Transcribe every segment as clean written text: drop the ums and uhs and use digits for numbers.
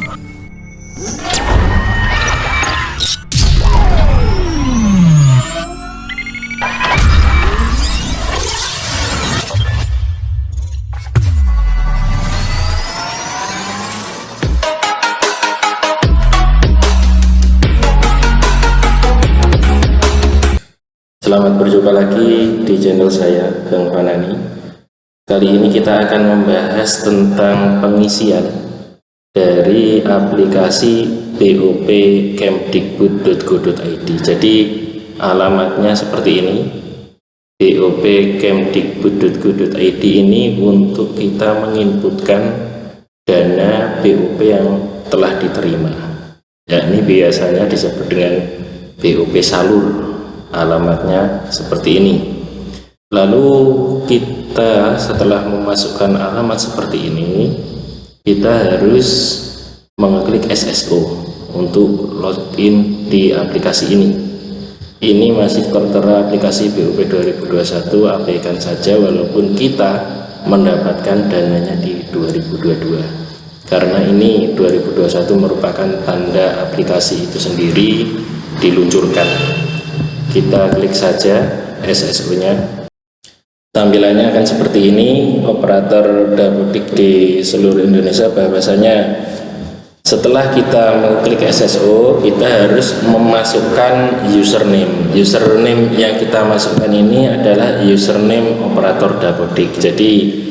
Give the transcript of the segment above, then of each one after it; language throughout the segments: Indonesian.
Selamat berjumpa lagi di channel saya, Bang Fanani. Kali ini kita akan membahas tentang pengisian dari aplikasi bopkemdikbud.go.id. Jadi alamatnya seperti ini, bopkemdikbud.go.id ini untuk kita menginputkan dana BOP yang telah diterima. Ya, ini biasanya disebut dengan BOP salur. Alamatnya seperti ini. Lalu kita setelah memasukkan alamat seperti ini, kita harus mengklik SSO untuk login di aplikasi ini. Ini masih tertera aplikasi BOP 2021, abaikan saja walaupun kita mendapatkan dananya di 2022. Karena ini 2021 merupakan tanda aplikasi itu sendiri diluncurkan. Kita klik saja SSO nya. Tampilannya akan seperti ini. Operator Dapodik di seluruh Indonesia, bahwasanya setelah kita mengklik SSO, kita harus memasukkan username. Username yang kita masukkan ini adalah username operator Dapodik. Jadi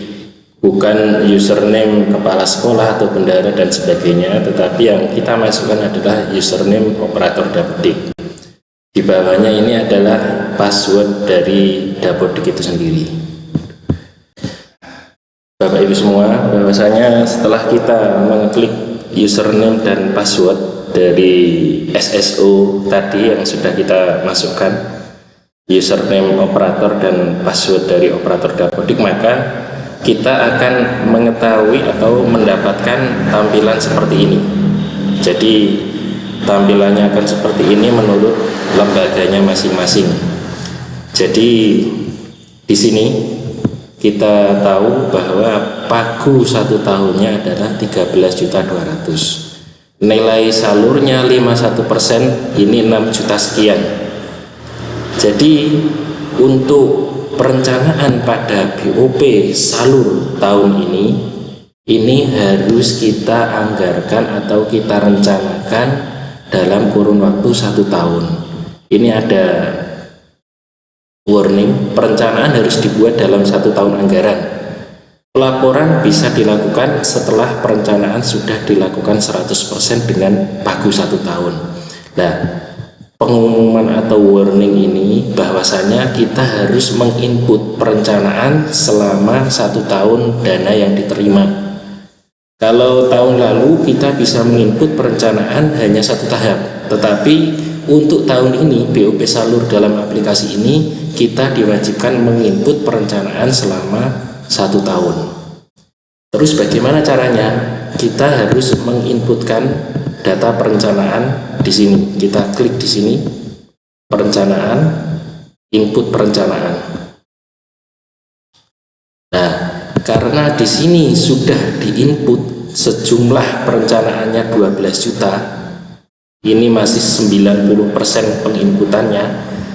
bukan username kepala sekolah atau bendara dan sebagainya, tetapi yang kita masukkan adalah username operator Dapodik. Di bawahnya ini adalah password dari Dapodik itu sendiri. Bapak Ibu semua, bahwasanya setelah kita mengklik username dan password dari SSO tadi yang sudah kita masukkan, username operator dan password dari operator Dapodik, maka kita akan mengetahui atau mendapatkan tampilan seperti ini. Jadi tampilannya akan seperti ini menurut lembaganya masing-masing. Jadi di sini kita tahu bahwa pagu 1 tahunnya adalah 13.200.000. Nilai salurnya 51%, ini 6 juta sekian. Jadi untuk perencanaan pada BOP salur tahun ini harus kita anggarkan atau kita rencanakan dalam kurun waktu 1 tahun. Ini ada warning, perencanaan harus dibuat dalam 1 tahun anggaran. Pelaporan bisa dilakukan setelah perencanaan sudah dilakukan 100% dengan pagu 1 tahun. Nah, pengumuman atau warning ini bahwasanya kita harus menginput perencanaan selama 1 tahun dana yang diterima. Kalau tahun lalu kita bisa menginput perencanaan hanya 1 tahap, tetapi untuk tahun ini BOP salur dalam aplikasi ini kita diwajibkan menginput perencanaan selama 1 tahun. Terus bagaimana caranya? Kita harus menginputkan data perencanaan di sini. Kita klik di sini, perencanaan, input perencanaan. Nah, karena di sini sudah diinput sejumlah perencanaannya 12 juta, ini masih 90% penginputannya,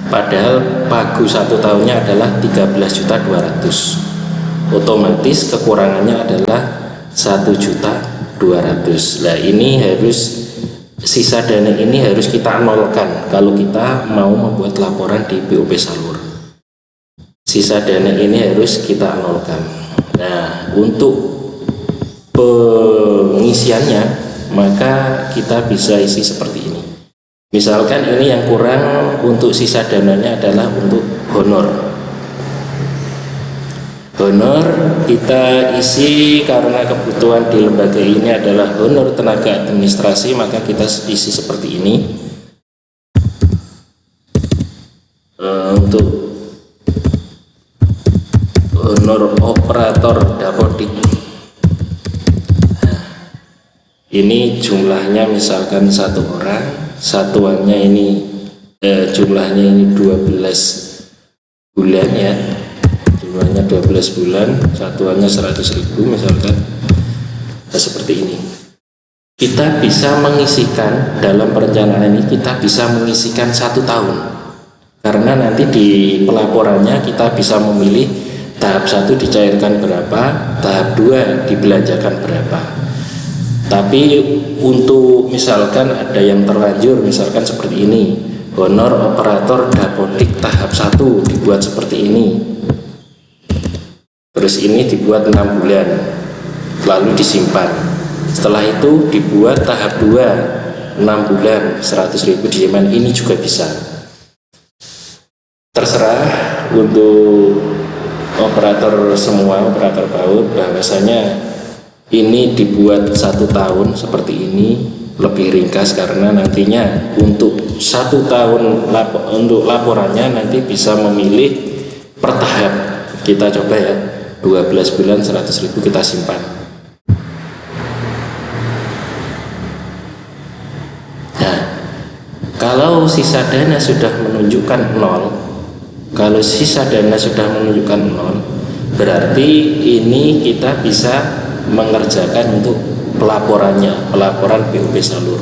padahal pagu 1 tahunnya adalah 13.200.000. Otomatis kekurangannya adalah 1.200.000. Nah, ini harus sisa dana ini harus kita nolkan kalau kita mau membuat laporan di BOP salur. Sisa dana ini harus kita nolkan. Nah, untuk pengisiannya maka kita bisa isi seperti ini. Misalkan ini yang kurang untuk sisa dananya adalah untuk honor. Honor kita isi karena kebutuhan di lembaga ini adalah honor tenaga administrasi, maka kita isi seperti ini. Untuk honor operator Dapodik, ini jumlahnya misalkan 1 orang, satuannya ini jumlahnya ini 12 bulan ya, jumlahnya 12 bulan, satuannya 100.000 misalkan. Nah, seperti ini. kita bisa mengisikan dalam perencanaan ini, kita bisa mengisikan 1 tahun, karena nanti di pelaporannya kita bisa memilih tahap 1 dicairkan berapa, tahap 2 dibelanjakan berapa. Tapi untuk misalkan ada yang terlanjur, misalkan seperti ini, honor operator dapodik tahap 1 dibuat seperti ini, terus ini dibuat 6 bulan lalu disimpan. Setelah itu dibuat tahap 2 6 bulan 100.000 disimpan, ini juga bisa. Terserah untuk operator semua, operator PAUD, bahwasanya ini dibuat 1 tahun seperti ini lebih ringkas, karena nantinya untuk 1 tahun untuk laporannya nanti bisa memilih per tahap. Kita coba ya, 12 bulan 100.000 kita simpan. Nah, kalau sisa dana sudah menunjukkan 0, kalau sisa dana sudah menunjukkan 0, berarti ini kita bisa mengerjakan untuk pelaporannya, pelaporan BOP salur.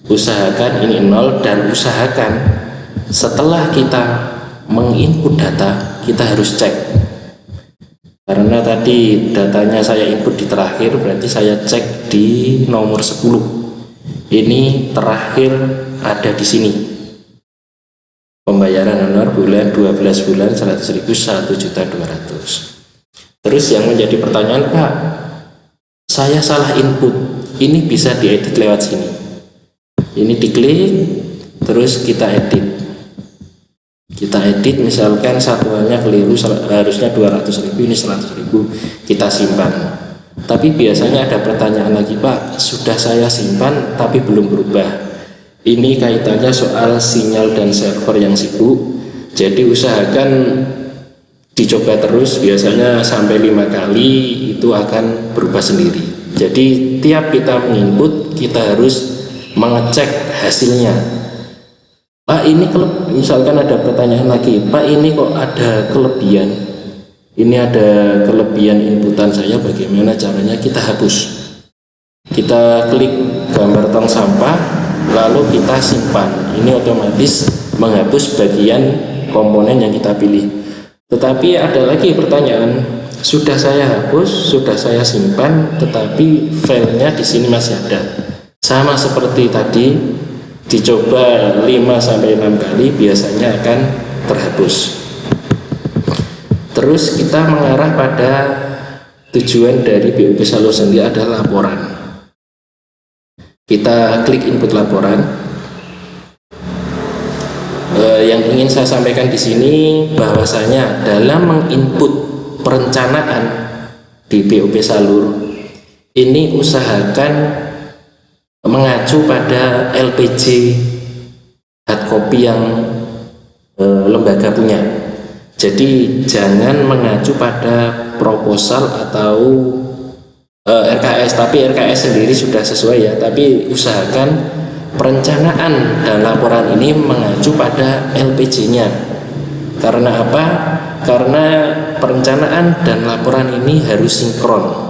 Usahakan ini 0, dan usahakan setelah kita menginput data kita harus cek, karena tadi datanya saya input di terakhir, berarti saya cek di nomor 10. Ini terakhir ada di sini, pembayaran honor bulan 12 bulan 100.000 1.200.000. Terus yang menjadi pertanyaan, Pak, saya salah input, ini bisa diedit lewat sini. Ini diklik, terus kita edit. Kita edit, misalkan satuannya keliru, harusnya 200.000, ini 100.000, kita simpan. Tapi biasanya ada pertanyaan lagi, Pak, sudah saya simpan tapi belum berubah. Ini kaitannya soal sinyal dan server yang sibuk, jadi usahakan dicoba terus, biasanya sampai 5 kali itu akan berubah sendiri. Jadi tiap kita menginput kita harus mengecek hasilnya. Pak, ini misalkan ada pertanyaan lagi, Pak, ini kok ada kelebihan, ini ada kelebihan inputan saya, bagaimana caranya? Kita hapus, kita klik gambar tong sampah lalu kita simpan, ini otomatis menghapus bagian komponen yang kita pilih. Tetapi ada lagi pertanyaan, sudah saya hapus, sudah saya simpan, tetapi filenya di sini masih ada. Sama seperti tadi, dicoba 5-6 kali biasanya akan terhapus. Terus kita mengarah pada tujuan dari BOP salur sendiri adalah laporan. Kita klik input laporan. Yang ingin saya sampaikan di sini bahwasanya dalam menginput perencanaan di BOP salur ini usahakan mengacu pada LPJ hard copy yang lembaga punya. Jadi jangan mengacu pada proposal atau RKS, tapi RKS sendiri sudah sesuai ya, tapi usahakan perencanaan dan laporan ini mengacu pada LPJ-nya. Karena apa? Karena perencanaan dan laporan ini harus sinkron.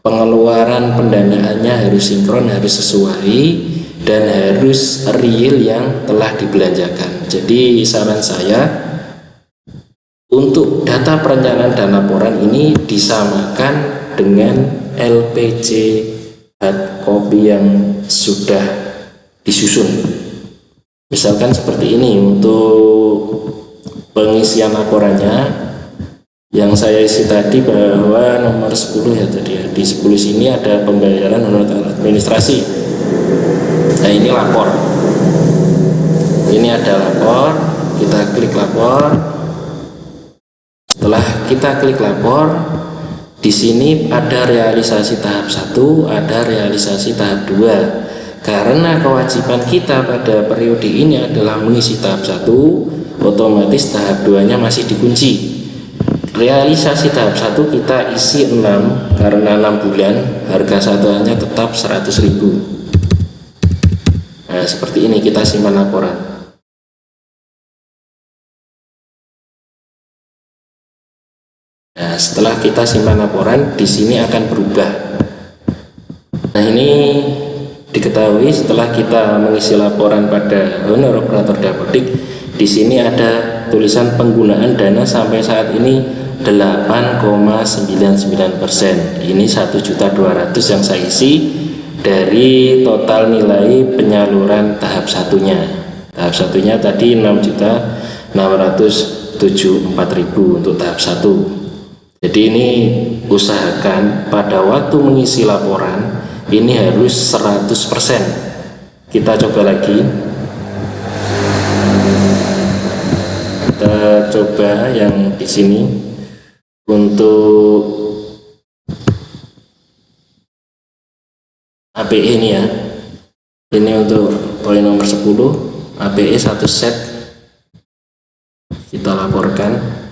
Pengeluaran pendanaannya harus sinkron, harus sesuai, dan harus real yang telah dibelanjakan. Jadi saran saya, untuk data perencanaan dan laporan ini disamakan dengan LPJ hard copy yang sudah disusun. Misalkan seperti ini untuk pengisian laporannya yang saya isi tadi, bahwa nomor 10 ya tadi ya, di 10 sini ada pembayaran honor administrasi. Nah, ini lapor, ini ada lapor, kita klik lapor. Setelah kita klik lapor, di sini ada realisasi tahap 1, ada realisasi tahap 2. Karena kewajiban kita pada periode ini adalah mengisi tahap 1, otomatis tahap 2-nya masih dikunci. Realisasi tahap 1 kita isi 6, karena 6 bulan, harga satuannya tetap 100.000. Nah, seperti ini kita simpan laporan. Nah, setelah kita simpan laporan, di sini akan berubah. diketahui setelah kita mengisi laporan pada owner operator dapodik, di sini ada tulisan penggunaan dana sampai saat ini 8,99%. Ini 1.200.000 yang saya isi dari total nilai penyaluran tahap satunya. Tahap satunya tadi 6.674.000 untuk tahap 1. Jadi ini usahakan pada waktu mengisi laporan ini harus 100%. Kita coba lagi. Kita coba yang di sini untuk APE ini ya. Ini untuk poin nomor 10, APE 1 set. Kita laporkan.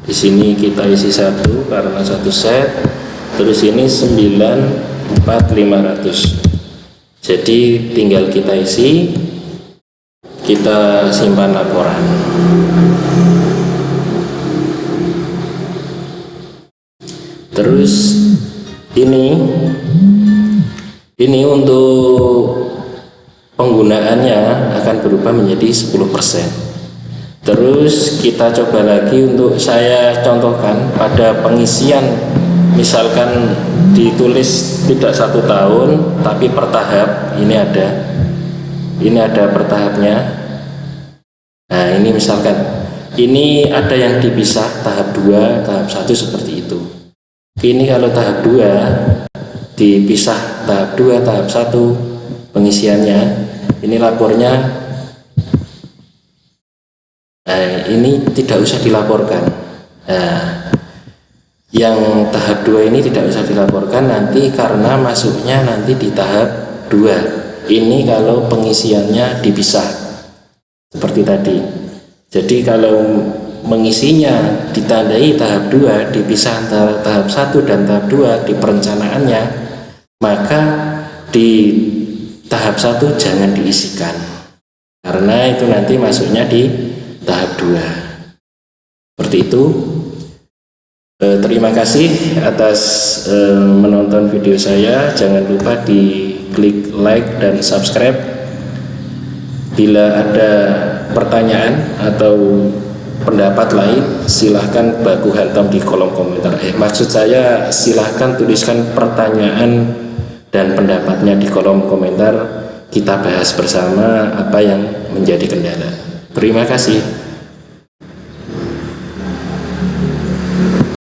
Di sini kita isi 1 karena 1 set, terus ini 94.500. Jadi tinggal kita isi, kita simpan laporan. Terus ini untuk penggunaannya akan berubah menjadi 10%. Terus kita coba lagi, untuk saya contohkan pada pengisian, misalkan ditulis tidak 1 tahun tapi per tahap, ini ada per tahapnya. Nah ini misalkan ini ada yang dipisah tahap 2, tahap 1 seperti itu. Ini kalau tahap 2 dipisah tahap 2, tahap 1 pengisiannya, ini lapornya. Nah, ini tidak usah dilaporkan. Nah, yang tahap 2 ini tidak usah dilaporkan nanti karena masuknya nanti di tahap 2. Ini kalau pengisiannya dipisah seperti tadi. Jadi kalau mengisinya ditandai tahap 2, dipisah antara tahap 1 dan tahap 2 di perencanaannya, maka di tahap 1 jangan diisikan karena itu nanti masuknya di tahap 2. Seperti itu. Terima kasih atas menonton video saya. Jangan lupa di klik like dan subscribe. Bila ada pertanyaan atau pendapat lain, silahkan baku hantam di kolom komentar. Maksud saya silahkan tuliskan pertanyaan dan pendapatnya di kolom komentar. Kita bahas bersama apa yang menjadi kendala. Terima kasih.